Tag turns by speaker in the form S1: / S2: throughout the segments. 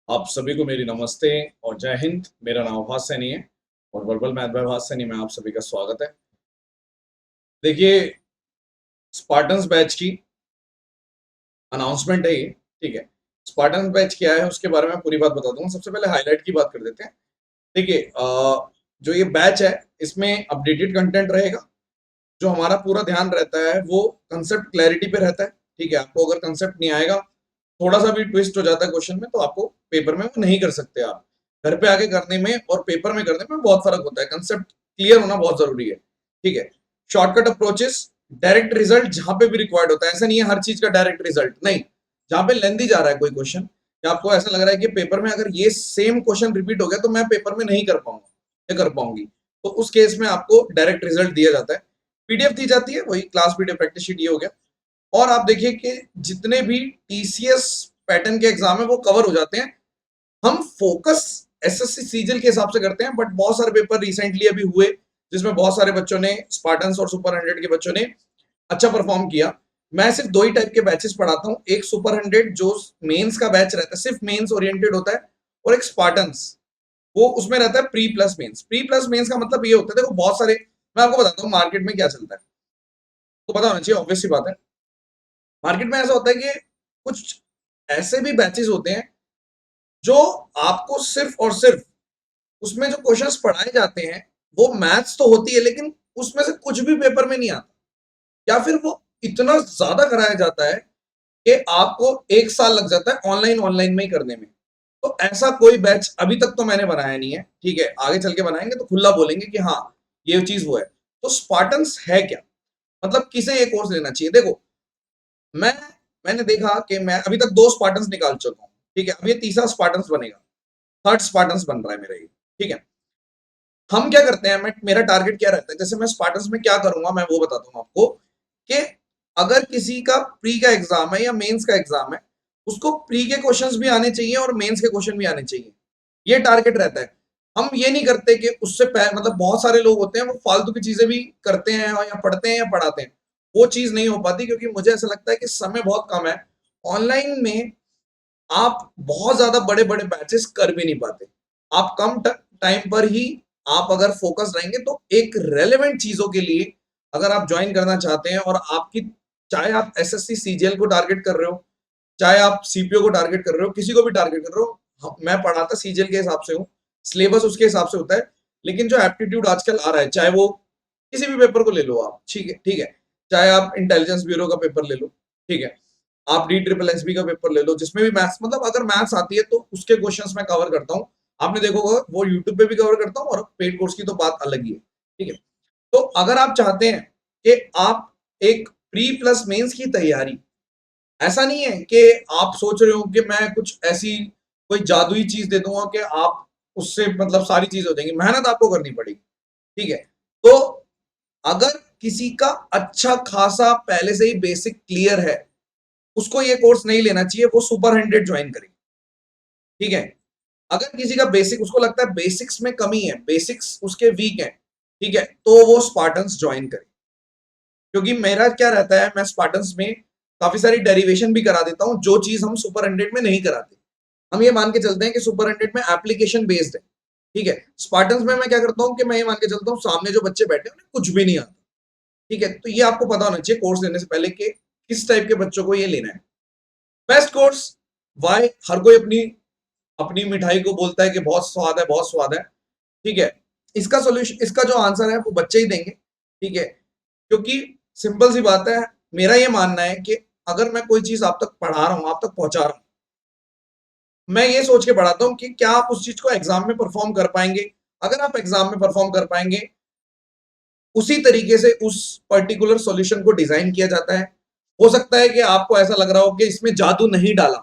S1: आप सभी को मेरी नमस्ते और जय हिंद। मेरा नाम भास सैनी है और वर्बल मैथ बाय भास सैनी में आप सभी का स्वागत है। देखिए, स्पार्टन्स बैच की अनाउंसमेंट है ये, ठीक है। स्पार्टन्स बैच क्या है उसके बारे में पूरी बात बता दूंगा। सबसे पहले हाईलाइट की बात कर देते हैं। देखिए, जो ये बैच है इसमें अपडेटेड कंटेंट रहेगा। जो हमारा पूरा ध्यान रहता है वो कंसेप्ट क्लैरिटी पे रहता है, ठीक है। आपको अगर कंसेप्ट नहीं आएगा, थोड़ा सा भी ट्विस्ट हो जाता है क्वेश्चन में, तो आपको पेपर में वो नहीं कर सकते। आप घर पे आके करने में और पेपर में करने में बहुत फर्क होता है। कंसेप्ट क्लियर होना बहुत जरूरी है, ठीक है। शॉर्टकट अप्रोचेस, डायरेक्ट रिजल्ट जहां पे भी रिक्वायर्ड होता है। ऐसा नहीं है हर चीज का डायरेक्ट रिजल्ट, नहीं। जहां पे लेंदी जा रहा है कोई क्वेश्चन, या आपको ऐसा लग रहा है कि पेपर में अगर ये सेम क्वेश्चन रिपीट हो गया तो मैं पेपर में नहीं कर पाऊंगा या कर पाऊंगी, तो उस केस में आपको डायरेक्ट रिजल्ट दिया जाता है। पीडीएफ दी जाती है, वही क्लास पीडीएफ प्रैक्टिस शीट, ये हो गया। और आप देखिए कि जितने भी टीसीएस पैटर्न के एग्जाम है वो कवर हो जाते हैं। हम फोकस एसएससी सीजीएल के हिसाब से करते हैं, बट बहुत सारे पेपर रिसेंटली अभी हुए जिसमें बहुत सारे बच्चों ने, स्पार्टन्स और सुपर 100 के बच्चों ने अच्छा परफॉर्म किया। मैं सिर्फ दो ही टाइप के बैचेस पढ़ाता हूँ, एक सुपर 100 जो मेंस का बैच रहता है, सिर्फ मेंस ओरिएंटेड होता है, और एक स्पार्टन्स, वो उसमें रहता है pre plus mains. Pre plus mains का मतलब ये होता है, देखो बहुत सारे, मैं आपको बताता हूँ मार्केट में क्या चलता है, तो पता होना चाहिए, ऑब्वियस सी बात है। मार्केट में ऐसा होता है कि कुछ ऐसे भी बैचेस होते हैं जो आपको सिर्फ और सिर्फ उसमें जो क्वेश्चंस पढ़ाए जाते हैं वो मैथ्स तो होती है, लेकिन उसमें से कुछ भी पेपर में नहीं आता, या फिर वो इतना ज्यादा कराया जाता है कि आपको एक साल लग जाता है ऑनलाइन ऑनलाइन में ही करने में। तो ऐसा कोई बैच अभी तक तो मैंने बनाया नहीं है, ठीक है। आगे चल के बनाएंगे तो खुला बोलेंगे कि हाँ ये चीज वो है। तो स्पार्टन्स है क्या, मतलब किसे ये कोर्स लेना चाहिए। देखो, मैं मैंने देखा कि मैं अभी तक दो स्पार्टन्स निकाल चुका हूँ, ठीक है। अब ये तीसरा स्पार्टन्स बनेगा, थर्ड स्पार्टन्स बन रहा है मेरा ये, ठीक है। हम क्या करते हैं, मेरा टारगेट क्या रहता है, जैसे मैं स्पार्टन्स में क्या करूंगा मैं वो बताता हूँ आपको, कि अगर किसी का प्री का एग्जाम है या मेंस का एग्जाम है, उसको प्री के क्वेश्चंस भी आने चाहिए और मेंस के क्वेश्चन भी आने चाहिए, ये टारगेट रहता है। हम ये नहीं करते कि उससे मतलब बहुत सारे लोग होते हैं वो फालतू की चीजें भी करते हैं और या पढ़ते हैं या पढ़ाते हैं, वो चीज नहीं हो पाती, क्योंकि मुझे ऐसा लगता है कि समय बहुत कम है। ऑनलाइन में आप बहुत ज्यादा बड़े बड़े बैचेस कर भी नहीं पाते। आप कम टाइम पर ही, आप अगर फोकस रहेंगे तो एक रेलेवेंट चीजों के लिए अगर आप ज्वाइन करना चाहते हैं, और आपकी, चाहे आप एसएससी सीजीएल को टारगेट कर रहे हो, चाहे आप सीपीओ को टारगेट कर रहे हो, किसी को भी टारगेट कर रहे हो, मैं पढ़ाता सीजीएल के हिसाब से हूँ, सिलेबस उसके हिसाब से होता है। लेकिन जो एप्टीट्यूड आजकल आ रहा है, चाहे वो किसी भी पेपर को ले लो आप, ठीक है, ठीक है। चाहे आप इंटेलिजेंस ब्यूरो का पेपर ले लो, ठीक है। आप डी ट्रिपल एस बी का पेपर ले लो, जिसमें भी मैथ्स, मतलब अगर मैथ्स आती है तो उसके क्वेश्चंस मैं कवर करता हूँ। आपने देखा होगा वो यूट्यूब पे भी कवर करता हूँ, और पेड कोर्स की तो बात अलग ही है, ठीक है। तो अगर आप चाहते हैं कि आप एक प्री प्लस मेंस की तैयारी, ऐसा नहीं है कि आप सोच रहे हो कि मैं कुछ ऐसी कोई जादुई चीज दे दूंगा कि आप उससे मतलब सारी चीज हो जाएंगी, मेहनत आपको करनी पड़ेगी, ठीक है। तो अगर किसी का अच्छा खासा पहले से ही बेसिक क्लियर है, उसको ये कोर्स नहीं लेना चाहिए, वो सुपर 100 ज्वाइन करें, ठीक है। अगर किसी का बेसिक, उसको लगता है बेसिक्स में कमी है, बेसिक्स उसके वीक है, ठीक है, तो वो स्पार्टन्स ज्वाइन करे। क्योंकि मेरा क्या रहता है, मैं स्पार्टन्स में काफी सारी डेरिवेशन भी करा देता हूं, जो चीज हम सुपर 100 में नहीं कराते। हम ये मान के चलते हैं कि सुपर 100 में एप्लीकेशन बेस्ड है, ठीक है। स्पार्टन्स में मैं क्या करता हूँ कि मैं ये मान के चलता हूँ सामने जो बच्चे बैठे हैं उन्हें कुछ भी नहीं आता, ठीक है। तो ये आपको पता होना चाहिए कोर्स लेने से पहले कि किस टाइप के बच्चों को ये लेना है। बेस्ट कोर्स, वाई, हर कोई अपनी अपनी मिठाई को बोलता है कि बहुत स्वाद है, बहुत स्वाद है, ठीक है। इसका सोल्यूशन, इसका जो आंसर है वो बच्चे ही देंगे, ठीक है। क्योंकि सिंपल सी बात है, मेरा ये मानना है कि अगर मैं कोई चीज आप तक पढ़ा रहा हूं, आप तक पहुंचा रहा हूं, मैं ये सोच के पढ़ाता हूं कि क्या आप उस चीज को एग्जाम में परफॉर्म कर पाएंगे। अगर आप एग्जाम में परफॉर्म कर पाएंगे, उसी तरीके से उस पर्टिकुलर सॉल्यूशन को डिजाइन किया जाता है। हो सकता है कि आपको ऐसा लग रहा हो कि इसमें जादू नहीं डाला,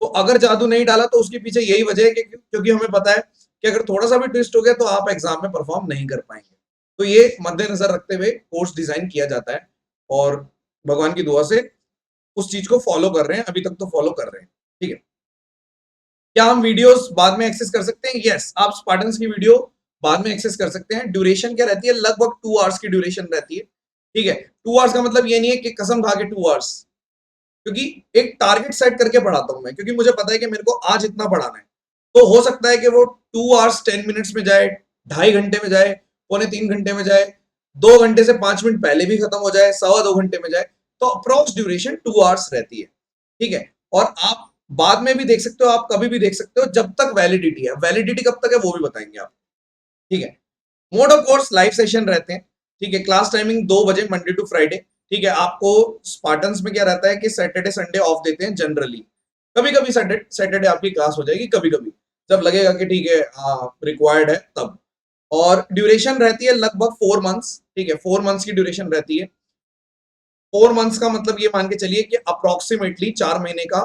S1: तो अगर जादू नहीं डाला तो उसके पीछे यही वजह है कि क्योंकि हमें पता है कि अगर थोड़ा सा भी ट्विस्ट हो गया तो आप एग्जाम में परफॉर्म नहीं कर पाएंगे। तो ये मद्देनजर रखते हुए कोर्स डिजाइन किया जाता है, और भगवान की दुआ से उस चीज को फॉलो कर रहे हैं, अभी तक तो फॉलो कर रहे हैं, ठीक है। क्या हम वीडियोस बाद में एक्सेस कर सकते हैं? यस, आप स्पार्टन्स की वीडियो बाद में एक्सेस कर सकते हैं। ड्यूरेशन क्या रहती है, लगभग 2 आवर्स की ड्यूरेशन रहती है, ठीक है। 2 आवर्स का मतलब ये नहीं है कि कसम खा के 2 आवर्स, क्योंकि एक टारगेट सेट करके पढ़ाता हूं मैं, क्योंकि मुझे पता है कि मेरे को आज इतना पढ़ाना है। तो हो सकता है कि वो 2 hours 10 minutes में जाए, 2.5 घंटे में जाए, 2.75 घंटे में जाए, 2 घंटे से 5 मिनट पहले भी खत्म हो जाए, 2.25 घंटे में जाए। तो अप्रोक्स ड्यूरेशन 2 hours रहती है, ठीक है। और आप बाद में भी देख सकते हो, आप कभी भी देख सकते हो, जब तक वैलिडिटी है। वैलिडिटी कब तक है वो भी बताएंगे आप, ठीक है। Mode of course live session रहते हैं, ठीक है। क्लास टाइमिंग 2 बजे मंडे टू फ्राइडे, ठीक है। आपको स्पार्टन्स में क्या रहता है कि सैटरडे संडे ऑफ देते हैं जनरली। कभी कभी सैटरडे आपकी क्लास हो जाएगी, कभी कभी जब लगेगा कि ठीक है रिक्वायर्ड है तब। और ड्यूरेशन रहती है लगभग 4 मंथ्स, ठीक है। 4 मंथ्स की ड्यूरेशन रहती है। 4 मंथ्स का मतलब ये मान के चलिए कि अप्रोक्सीमेटली 4 महीने का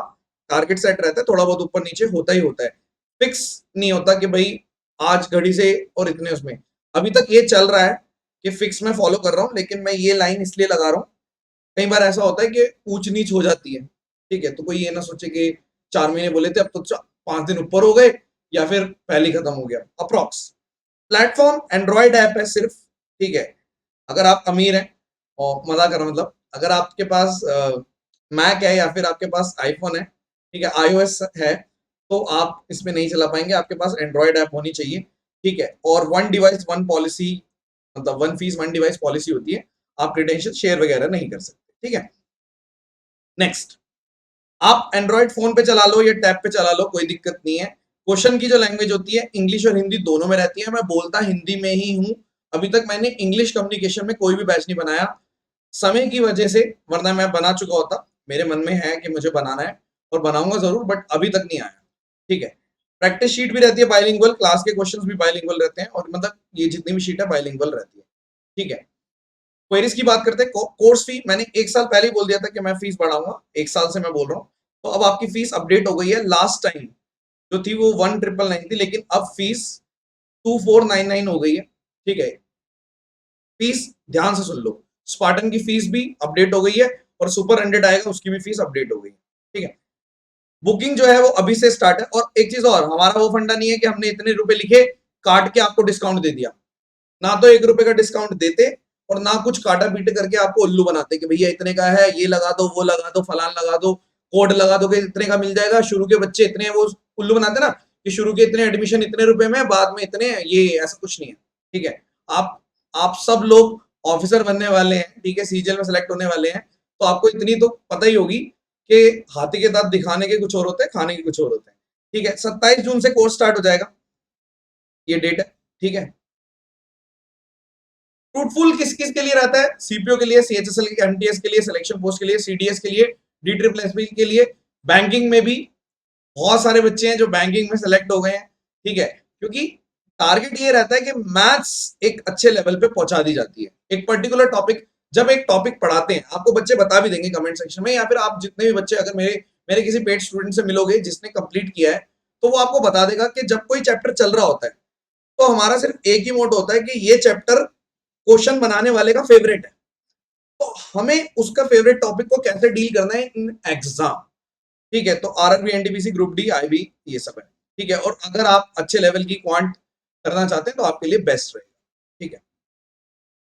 S1: टारगेट सेट रहता है। थोड़ा बहुत ऊपर नीचे होता ही होता है, फिक्स नहीं होता कि भाई आज घड़ी से और इतने उसमें। अभी तक ये चल रहा है कि फिक्स मैं फॉलो कर रहा हूँ, लेकिन मैं ये लाइन इसलिए लगा रहा हूँ, कई बार ऐसा होता है कि ऊंच नीच हो जाती है, ठीक है। तो कोई ये ना सोचे कि 4 महीने बोले थे, अब तो 5 दिन ऊपर हो गए या फिर पहले ही खत्म हो गया। अप्रोक्स प्लेटफॉर्म एंड्रॉयड ऐप है सिर्फ, ठीक है। अगर आप अमीर हैं, और मजा कर रहा हूं, मतलब अगर आपके पास मैक है या फिर आपके पास आईफोन है, ठीक है, आईओएस है, तो आप इसमें नहीं चला पाएंगे। आपके पास एंड्रॉयड ऐप होनी चाहिए, ठीक है। और वन डिवाइस वन पॉलिसी, मतलब one fees one device policy होती है। आप क्रेडेंशियल शेयर वगैरह नहीं कर सकते, ठीक है। नेक्स्ट, आप एंड्रॉयड फोन पे चला लो या टैब पे चला लो, कोई दिक्कत नहीं है। क्वेश्चन की जो लैंग्वेज होती है इंग्लिश और हिंदी दोनों में रहती है। मैं बोलता हिंदी में ही हूं। अभी तक मैंने इंग्लिश कम्युनिकेशन में कोई भी बैच नहीं बनाया, समय की वजह से, वरना मैं बना चुका होता। मेरे मन में है कि मुझे बनाना है और बनाऊंगा जरूर, बट अभी तक नहीं आया, ठीक है। प्रैक्टिस शीट भी रहती है बाइलिंगुअल, क्लास के क्वेश्चंस भी बाइलिंगुअल रहते हैं, और मतलब ये जितनी भी शीट है बाइलिंगुअल रहती है, ठीक है। क्वेरीज की बात करते हैं। कोर्स फी मैंने 1 साल पहले ही बोल दिया था कि मैं फीस बढ़ाऊंगा, 1 साल से मैं बोल रहा हूँ। तो अब आपकी फीस अपडेट हो गई है। लास्ट टाइम जो थी वो 1999 थी, लेकिन अब फीस 2499 हो गई है, ठीक है। फीस ध्यान से सुन लो, स्पार्टन की फीस भी अपडेट हो गई है, और सुपर 100 आएगा उसकी भी फीस अपडेट हो गई है, ठीक है। बुकिंग जो है वो अभी से स्टार्ट है। और एक चीज और, हमारा वो फंडा नहीं है कि हमने इतने रुपए लिखे काट के आपको डिस्काउंट दे दिया। ना तो 1 रुपए का डिस्काउंट देते, और ना कुछ काटा पीटे करके आपको उल्लू बनाते कि भैया इतने का है, ये लगा दो, वो लगा दो, फलान लगा दो, कोड लगा दो कि इतने का मिल जाएगा। शुरू के बच्चे इतने, वो उल्लू बनाते ना कि शुरू के इतने एडमिशन इतने रुपए में, बाद में इतने, ये ऐसा कुछ नहीं है, ठीक है। आप आप सब लोग ऑफिसर बनने वाले हैं, ठीक है, सीजीएल में सेलेक्ट होने वाले हैं। तो आपको इतनी तो पता ही होगी कि हाथी के दांत दिखाने के कुछ और होते हैं, खाने के कुछ और होते हैं, ठीक है। 27 जून से कोर्स स्टार्ट हो जाएगा, ये डेट है, ठीक है। फ्रूटफुल किस किस के लिए रहता है? सीपीओ के लिए, सीएचएसएल के, एमटीएस के लिए, सिलेक्शन पोस्ट के लिए, सीडीएस के लिए, डी ट्रिपल एसपी के लिए। बैंकिंग में भी बहुत सारे बच्चे हैं जो बैंकिंग में सेलेक्ट हो गए हैं, ठीक है। क्योंकि टारगेट ये रहता है कि मैथ्स एक अच्छे लेवल पे पहुंचा दी जाती है। एक पर्टिकुलर टॉपिक, जब एक टॉपिक पढ़ाते हैं, आपको बच्चे बता भी देंगे कमेंट सेक्शन में, या फिर आप जितने भी बच्चे, अगर मेरे मेरे किसी पेड स्टूडेंट से मिलोगे जिसने कंप्लीट किया है, तो वो आपको बता देगा कि जब कोई चैप्टर चल रहा होता है, तो हमारा सिर्फ एक ही मोड होता है कि ये चैप्टर क्वेश्चन बनाने वाले का फेवरेट है, तो हमें उसका फेवरेट टॉपिक को कैसे डील करना है इन एग्जाम, ठीक है। तो RRB, NTPC, group D, IB, ये सब है, ठीक है। और अगर आप अच्छे लेवल की क्वांट करना चाहते हैं तो आपके लिए बेस्ट रहेगा, ठीक है।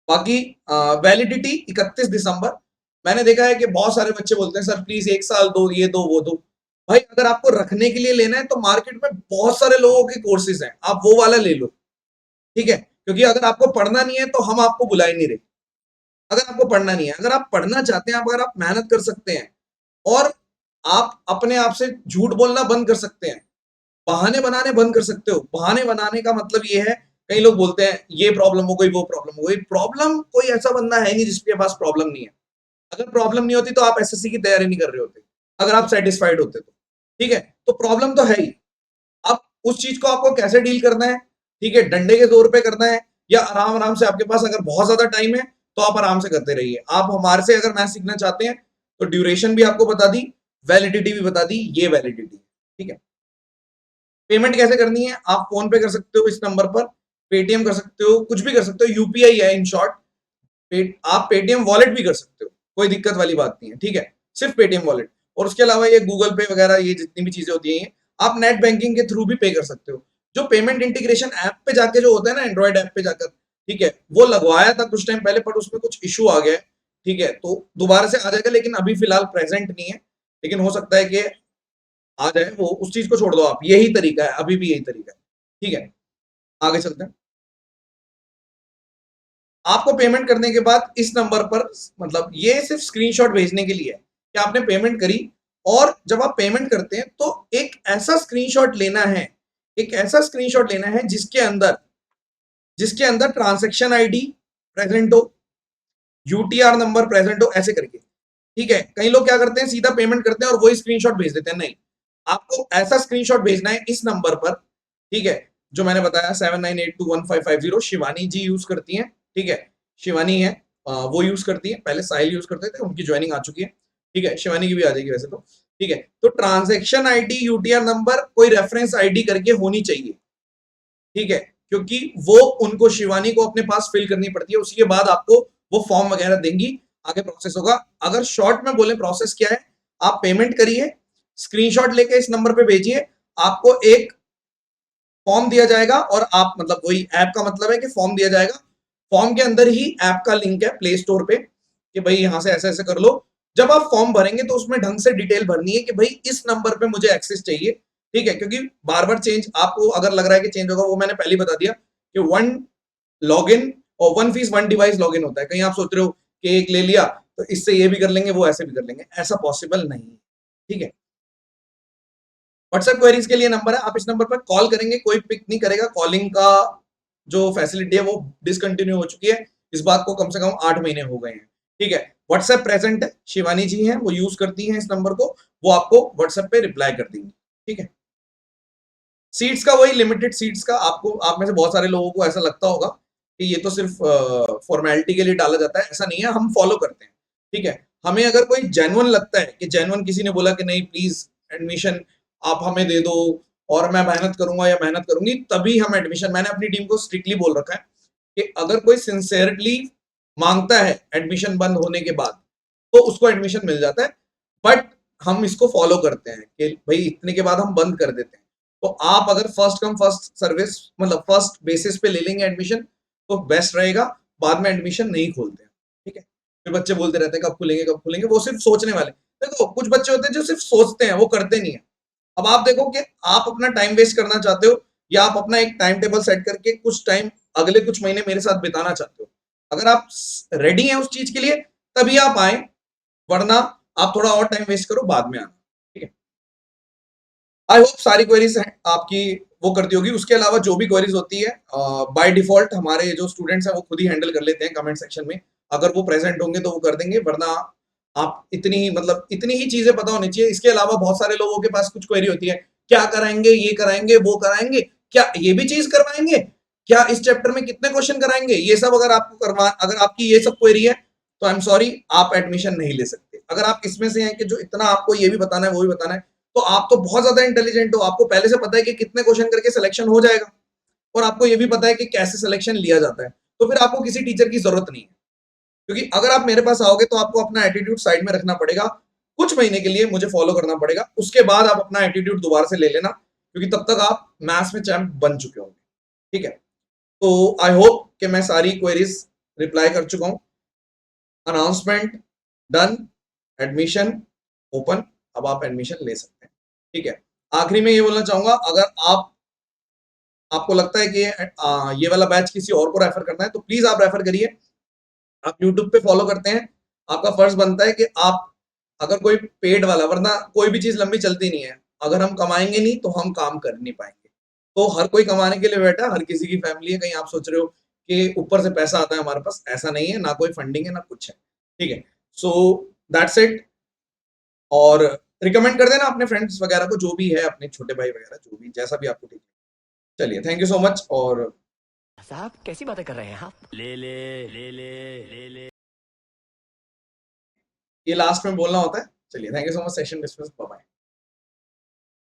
S1: बाकी वैलिडिटी 31 दिसंबर। मैंने देखा है कि बहुत सारे बच्चे बोलते हैं सर प्लीज 1 साल दो, ये दो, वो दो। भाई अगर आपको रखने के लिए लेना है तो मार्केट में बहुत सारे लोगों के कोर्सेज हैं, आप वो वाला ले लो, ठीक है। क्योंकि अगर आपको पढ़ना नहीं है तो हम आपको बुला ही नहीं रहे। अगर आपको पढ़ना नहीं है, अगर आप पढ़ना चाहते हैं, अगर आप मेहनत कर सकते हैं, और आप अपने आप से झूठ बोलना बंद कर सकते हैं, बहाने बनाने बंद कर सकते हो। बहाने बनाने का मतलब ये है, कई लोग बोलते हैं ये प्रॉब्लम हो गई, वो प्रॉब्लम हो गई। प्रॉब्लम, कोई ऐसा बंदा है नहीं जिसके पास प्रॉब्लम नहीं है। अगर प्रॉब्लम नहीं होती तो आप एसएससी की तैयारी नहीं कर रहे होते, अगर आप सेटिस्फाइड होते तो, ठीक है। तो प्रॉब्लम तो है ही। अब उस चीज को आपको कैसे डील करना है, ठीक है, डंडे के जोर पे करना है, या आराम आराम से, आपके पास अगर बहुत ज्यादा टाइम है तो आप आराम से करते रहिए। आप हमारे से अगर मैथ सीखना चाहते हैं तो ड्यूरेशन भी आपको बता दी, वैलिडिटी भी बता दी, ये वैलिडिटी, ठीक है। पेमेंट कैसे करनी है? आप फोन पे कर सकते हो इस नंबर पर, पेटीएम कर सकते हो, कुछ भी कर सकते हो, यूपीआई है इन शॉर्ट। आप पेटीएम वॉलेट भी कर सकते हो, कोई दिक्कत वाली बात नहीं है, ठीक है। सिर्फ पेटीएम वॉलेट, और उसके अलावा ये गूगल पे वगैरह, ये जितनी भी चीजें होती हैं, आप नेट बैंकिंग के थ्रू भी पे कर सकते हो। जो पेमेंट इंटीग्रेशन ऐप पे जाके जो होता है ना, एंड्रॉइड ऐप पे जाकर, ठीक है, वो लगवाया था कुछ टाइम पहले, पर उसमें कुछ इशू आ गया है, ठीक है। तो दोबारा से आ जाएगा, लेकिन अभी फिलहाल प्रेजेंट नहीं है। लेकिन हो सकता है कि आ जाए, वो उस चीज को छोड़ दो आप, यही तरीका है, अभी भी यही तरीका है। ठीक है, आगे चलते हैं। आपको पेमेंट करने के बाद इस नंबर पर, मतलब ये सिर्फ स्क्रीनशॉट भेजने के लिए है कि आपने पेमेंट करी, और जब आप पेमेंट करते हैं तो एक ऐसा स्क्रीनशॉट लेना है, एक ऐसा स्क्रीनशॉट लेना है जिसके अंदर ट्रांजैक्शन आईडी प्रेजेंट हो, यूटीआर नंबर प्रेजेंट हो, ऐसे करके। ठीक है, कई लोग क्या करते हैं, सीधा पेमेंट करते हैं और वही स्क्रीनशॉट भेज देते हैं। नहीं, आपको ऐसा स्क्रीनशॉट भेजना है इस नंबर पर। ठीक है, जो मैंने बताया 79821550, शिवानी जी यूज करती हैं। ठीक है, शिवानी है, वो यूज करती है, पहले साहिल यूज करते थे, उनकी ज्वाइनिंग आ चुकी है। ठीक है, शिवानी की भी आ जाएगी वैसे तो। ठीक है, तो ट्रांजेक्शन आईडी, यूटीआर नंबर, कोई रेफरेंस आईडी करके होनी चाहिए। ठीक है, क्योंकि वो उनको, शिवानी को अपने पास फिल करनी पड़ती है, उसके बाद आपको वो फॉर्म वगैरह देंगी, आगे प्रोसेस होगा। अगर शॉर्ट में बोले प्रोसेस क्या है, आप पेमेंट करिए, स्क्रीनशॉट लेके इस नंबर पे भेजिए, आपको एक फॉर्म दिया जाएगा, और आप, मतलब वही ऐप का मतलब है कि फॉर्म दिया जाएगा, फॉर्म के अंदर ही ऐप का लिंक है प्ले स्टोर पे कि भाई यहां से ऐसे ऐसे कर लो। जब आप फॉर्म भरेंगे तो उसमें ढंग से डिटेल भरनी है कि भाई इस नंबर पे मुझे एक्सेस चाहिए। ठीक है, क्योंकि बार बार चेंज, आपको अगर लग रहा है कि चेंज होगा, वो मैंने पहले ही बता दिया कि वन लॉगिन और one fees one device login होता है। कहीं आप सोच रहे हो कि एक ले लिया तो इससे ये भी कर लेंगे, वो ऐसे भी कर लेंगे, ऐसा पॉसिबल नहीं है। ठीक है, व्हाट्सएप क्वेरीज के लिए नंबर है, आप इस नंबर पर कॉल करेंगे, कोई पिक नहीं करेगा, कॉलिंग का जो फैसिलिटी है वो डिसकंटिन्यू हो चुकी है, इस बात को कम से कम 8 महीने हो गए हैं। ठीक है, व्हाट्सएप प्रेजेंट है, शिवानी जी हैं, वो यूज करती हैं इस नंबर को, वो आपको व्हाट्सएप पे रिप्लाई कर देंगी। ठीक है, सीट्स का वही लिमिटेड सीट्स का, आपको, आप में से बहुत सारे लोगों को ऐसा लगता होगा कि ये तो सिर्फ फॉर्मेलिटी के लिए डाला जाता है, ऐसा नहीं है, हम फॉलो करते हैं। ठीक है, हमें अगर कोई जेन्युइन लगता है कि जेन्युइन किसी ने बोला कि नहीं प्लीज एडमिशन आप हमें दे दो, और मैं मेहनत करूंगा या मेहनत करूंगी, तभी हम एडमिशन, मैंने अपनी टीम को स्ट्रिक्टली बोल रखा है कि अगर कोई सिंसियरली मांगता है एडमिशन बंद होने के बाद, तो उसको एडमिशन मिल जाता है। बट हम इसको फॉलो करते हैं कि भाई इतने के बाद हम बंद कर देते हैं। तो आप अगर फर्स्ट कम फर्स्ट सर्विस, मतलब फर्स्ट बेसिस पे ले लेंगे एडमिशन, तो बेस्ट रहेगा, बाद में एडमिशन नहीं खोलते हैं। ठीक है, फिर बच्चे बोलते रहते हैं कब खुलेंगे कब खुलेंगे, वो सिर्फ सोचने वाले। देखो कुछ बच्चे होते हैं जो सिर्फ सोचते हैं, वो करते नहीं है। अब आप देखो कि आप अपना टाइम वेस्ट करना चाहते हो, या आप अपना एक टाइम टेबल सेट करके कुछ टाइम अगले कुछ महीने मेरे साथ बिताना चाहते हो, अगर आप रेडी हैं उस चीज के लिए, तभी आप आए, वरना आप थोड़ा और टाइम वेस्ट करो, बाद में आना। ठीक है, आई होप सारी क्वेरीज हैं आपकी वो करती होगी। उसके अलावा जो भी क्वेरीज होती है बाय डिफॉल्ट हमारे जो स्टूडेंट्स हैं वो खुद ही हैंडल कर लेते हैं कमेंट सेक्शन में, अगर वो प्रेजेंट होंगे तो वो कर देंगे, वरना आप इतनी ही, मतलब इतनी ही चीजें पता होनी चाहिए। इसके अलावा बहुत सारे लोगों के पास कुछ क्वेरी होती है, क्या कराएंगे, ये कराएंगे, वो कराएंगे, क्या ये भी चीज करवाएंगे, क्या इस चैप्टर में कितने क्वेश्चन कराएंगे, ये सब अगर आपको करवा, अगर आपकी ये सब क्वेरी है, तो आई एम सॉरी, आप एडमिशन नहीं ले सकते। अगर आप इसमें से हैं कि जो इतना आपको ये भी बताना है वो भी बताना है, तो आप तो बहुत ज्यादा इंटेलिजेंट हो, आपको पहले से पता है कि कितने क्वेश्चन करके सिलेक्शन हो जाएगा, और आपको ये भी पता है कि कैसे सिलेक्शन लिया जाता है, तो फिर आपको किसी टीचर की जरूरत नहीं है। क्योंकि अगर आप मेरे पास आओगे तो आपको अपना एटीट्यूड साइड में रखना पड़ेगा, कुछ महीने के लिए मुझे फॉलो करना पड़ेगा, उसके बाद आप अपना एटीट्यूड दोबारा से ले लेना, क्योंकि तब तक आप मैथ्स में चैंप बन चुके होंगे। ठीक है, तो आई होप कि मैं सारी क्वेरीज रिप्लाई कर चुका हूं। अनाउंसमेंट डन, एडमिशन ओपन, अब आप एडमिशन ले सकते हैं। ठीक है, आखिरी में ये बोलना चाहूंगा, अगर आप, आपको लगता है कि ये वाला बैच किसी और को रेफर करना है, तो प्लीज आप रेफर करिए। आप यूट्यूब पे फॉलो करते हैं, आपका फर्ज बनता है कि आप, अगर कोई पेड वाला, वरना कोई भी चीज लंबी चलती नहीं है, अगर हम कमाएंगे नहीं तो हम काम कर नहीं पाएंगे। तो हर कोई कमाने के लिए बैठा, हर किसी की फैमिली है, कहीं आप सोच रहे हो कि ऊपर से पैसा आता है हमारे पास, ऐसा नहीं है, ना कोई फंडिंग है ना कुछ है। ठीक है, सो दैट्स इट, और रिकमेंड कर देना अपने फ्रेंड्स वगैरह को, जो भी है अपने छोटे भाई वगैरह, जो भी जैसा भी आपको ठीक है। चलिए, थैंक यू सो मच। और
S2: साहब कैसी बातें कर रहे हैं आप? ले ले ले ले ले ले।
S1: ये लास्ट में बोलना होता है। चलिए, thank you so much, session dismiss, bye bye.